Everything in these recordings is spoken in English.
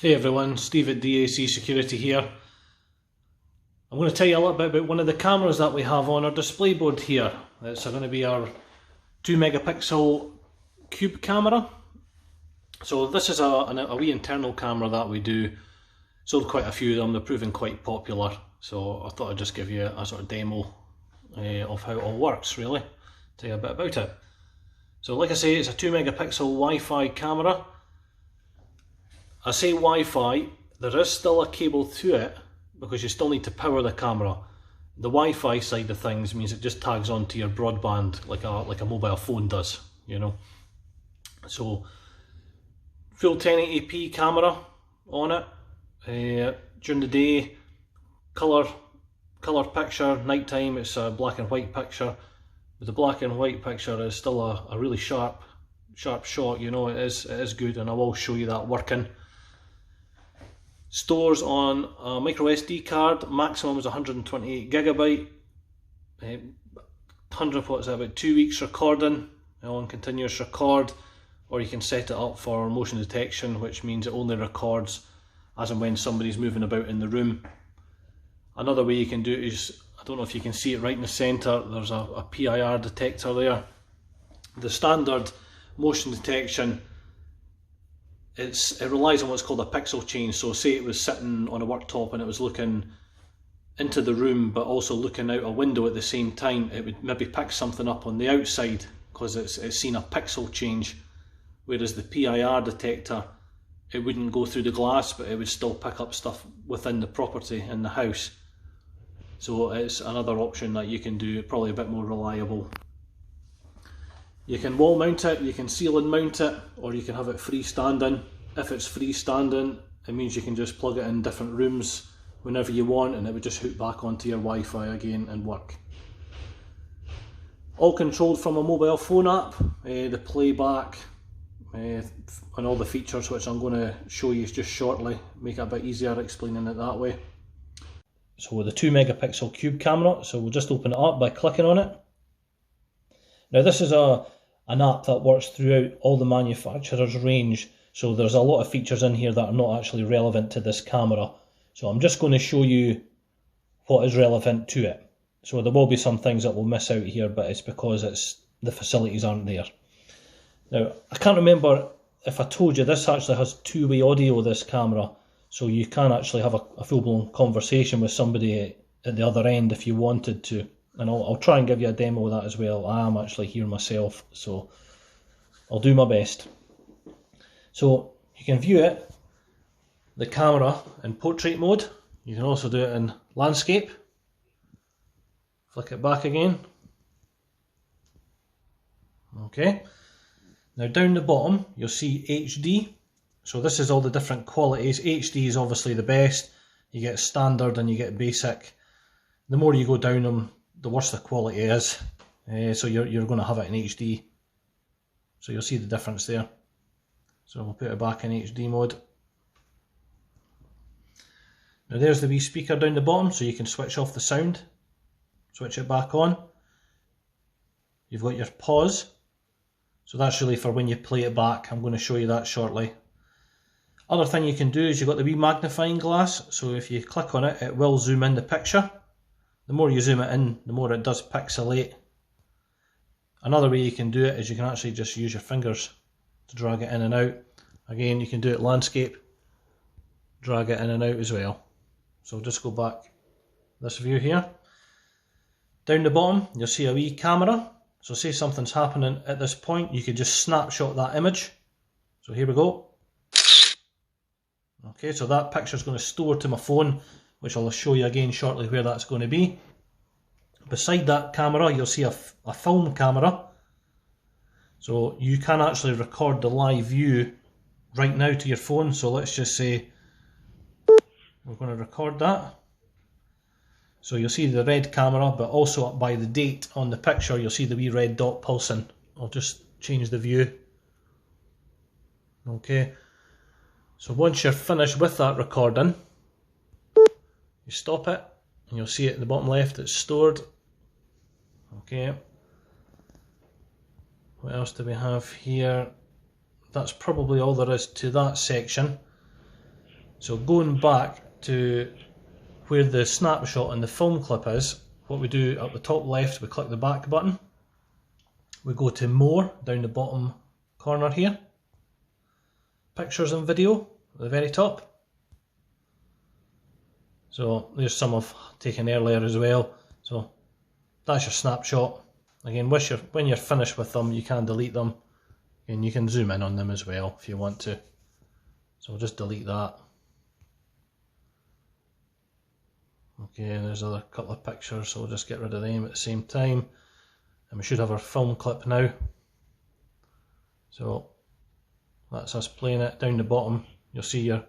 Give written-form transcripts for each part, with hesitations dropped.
Hey everyone, Steve at DAC Security here. I'm going to tell you a little bit about one of the cameras that we have on our display board here. It's going to be our 2 megapixel cube camera. So this is a wee internal camera that we do. Sold quite a few of them, they're proving quite popular. So I thought I'd just give you a sort of demo of how it all works really. Tell you a bit about it. So like I say, it's a 2 megapixel Wi-Fi camera. I say Wi-Fi, there is still a cable to it because you still need to power the camera. The Wi-Fi side of things means it just tags onto your broadband like a mobile phone does, you know. So full 1080p camera on it. During the day, colour picture, nighttime it's a black and white picture. But the black and white picture is still a really sharp shot, you know. It is good, and I will show you that working. Stores on a micro SD card, maximum is 128 gigabyte. 100 watts, about 2 weeks recording on continuous record, or you can set it up for motion detection, which means it only records as and when somebody's moving about in the room. Another way you can do it is, I don't know if you can see it right in the centre, there's a PIR detector there. The standard motion detection, it relies on what's called a pixel change. So say it was sitting on a worktop and it was looking into the room but also looking out a window at the same time, it would maybe pick something up on the outside because it's seen a pixel change. Whereas the PIR detector, it wouldn't go through the glass but it would still pick up stuff within the property in the house. So it's another option that you can do, probably a bit more reliable. You can wall mount it, you can ceiling mount it, or you can have it freestanding. If it's freestanding, it means you can just plug it in different rooms whenever you want and it would just hook back onto your Wi-Fi again and work. All controlled from a mobile phone app, the playback and all the features which I'm going to show you just shortly, make it a bit easier explaining it that way. So with the 2 megapixel cube camera, so we'll just open it up by clicking on it. Now this is an app that works throughout all the manufacturer's range, so there's a lot of features in here that are not actually relevant to this camera. So I'm just going to show you what is relevant to it. So there will be some things that we'll miss out here, but it's because the facilities aren't there. Now I can't remember if I told you this actually has two-way audio, this camera, so you can actually have a full-blown conversation with somebody at the other end if you wanted to. And I'll try and give you a demo of that as well. I am actually here myself, so I'll do my best. So you can view it, the camera, in portrait mode. You can also do it in landscape. Flick it back again. Okay. Now down the bottom you'll see HD. So this is all the different qualities. HD is obviously the best. You get standard and you get basic. The more you go down them, the worse the quality is. So you're going to have it in HD. So you'll see the difference there. So we'll put it back in HD mode. Now there's the wee speaker down the bottom, so you can switch off the sound. Switch it back on. You've got your pause. So that's really for when you play it back. I'm going to show you that shortly. Other thing you can do is you've got the wee magnifying glass. So if you click on it, it will zoom in the picture. The more you zoom it in, the more it does pixelate. Another way you can do it is you can actually just use your fingers to drag it in and out. Again, you can do it landscape, drag it in and out as well. So just go back this view here. Down the bottom, you'll see a wee camera. So say something's happening at this point, you could just snapshot that image. So here we go. Okay, so that picture is going to store to my phone, which I'll show you again shortly where that's going to be. Beside that camera you'll see a film camera. So you can actually record the live view right now to your phone. So let's just say we're going to record that. So you'll see the red camera, but also by the date on the picture you'll see the wee red dot pulsing. I'll just change the view. Okay, so once you're finished with that recording, you stop it and you'll see it at the bottom left, it's stored. Okay, what else do we have here? That's probably all there is to that section. So going back to where the snapshot and the film clip is, what we do at the top left, we click the back button. We go to more down the bottom corner here. Pictures and video at the very top. So there's some I've taken earlier as well. So that's your snapshot. Again, when you're finished with them, you can delete them, and you can zoom in on them as well if you want to. So we'll just delete that. Okay, there's a couple of pictures, so we'll just get rid of them at the same time. And we should have our film clip now. So that's us playing it. Down the bottom, you'll see your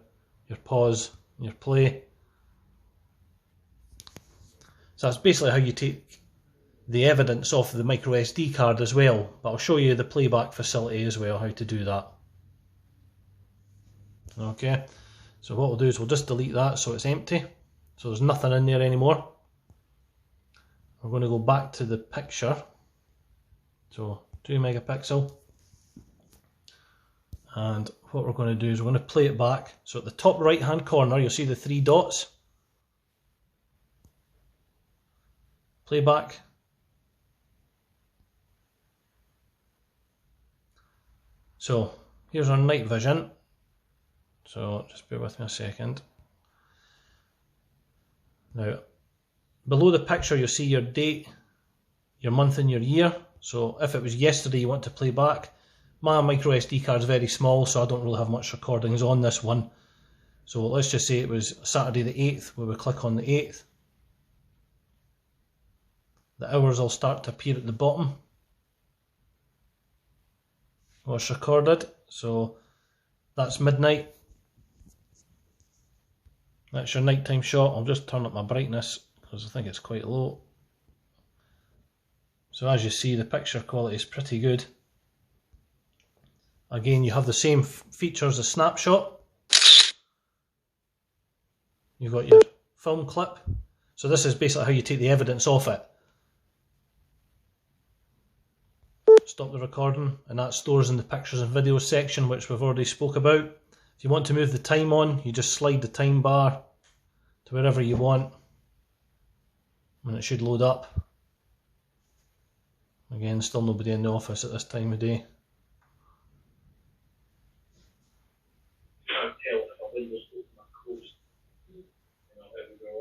pause and your play. So that's basically how you take the evidence off of the micro SD card as well, but I'll show you the playback facility as well, how to do that. Okay, so what we'll do is we'll just delete that so it's empty, so there's nothing in there anymore. We're going to go back to the picture, so 2 megapixel, and what we're going to do is we're going to play it back. So at the top right hand corner you'll see the 3 dots. Playback. So here's our night vision. So just bear with me a second. Now below the picture you'll see your date, your month and your year. So if it was yesterday you want to play back, my micro SD card is very small, so I don't really have much recordings on this one. So let's just say it was Saturday the 8th, where we click on the 8th. The hours will start to appear at the bottom. What's recorded, so that's midnight. That's your nighttime shot. I'll just turn up my brightness because I think it's quite low. So as you see, the picture quality is pretty good. Again, you have the same features as snapshot. You've got your film clip. So this is basically how you take the evidence off it. Stop the recording, and that stores in the pictures and videos section, which we've already spoke about. If you want to move the time on, you just slide the time bar to wherever you want, and it should load up. Again, still nobody in the office at this time of day.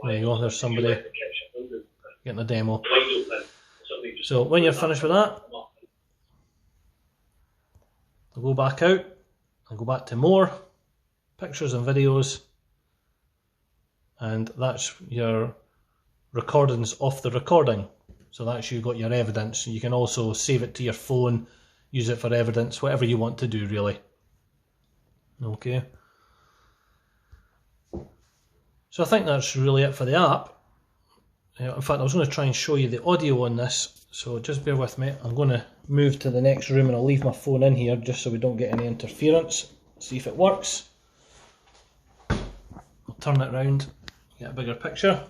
There you go, there's somebody getting a demo. So when you're finished with that, I'll go back out, I'll go back to more, pictures and videos, and that's your recordings off the recording. So that's you got your evidence. You can also save it to your phone, use it for evidence, whatever you want to do really. Okay. So I think that's really it for the app. In fact, I was going to try and show you the audio on this, so just bear with me. I'm going to move to the next room and I'll leave my phone in here just so we don't get any interference. See if it works. I'll turn it around, get a bigger picture.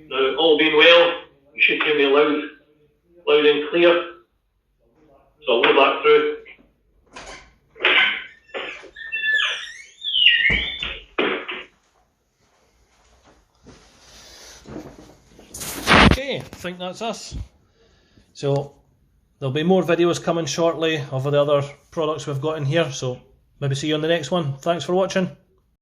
Now, all being well, you should hear me loud and clear. So I'll go back through. Okay, I think that's us. So there'll be more videos coming shortly of the other products we've got in here, so maybe see you on the next one. Thanks for watching.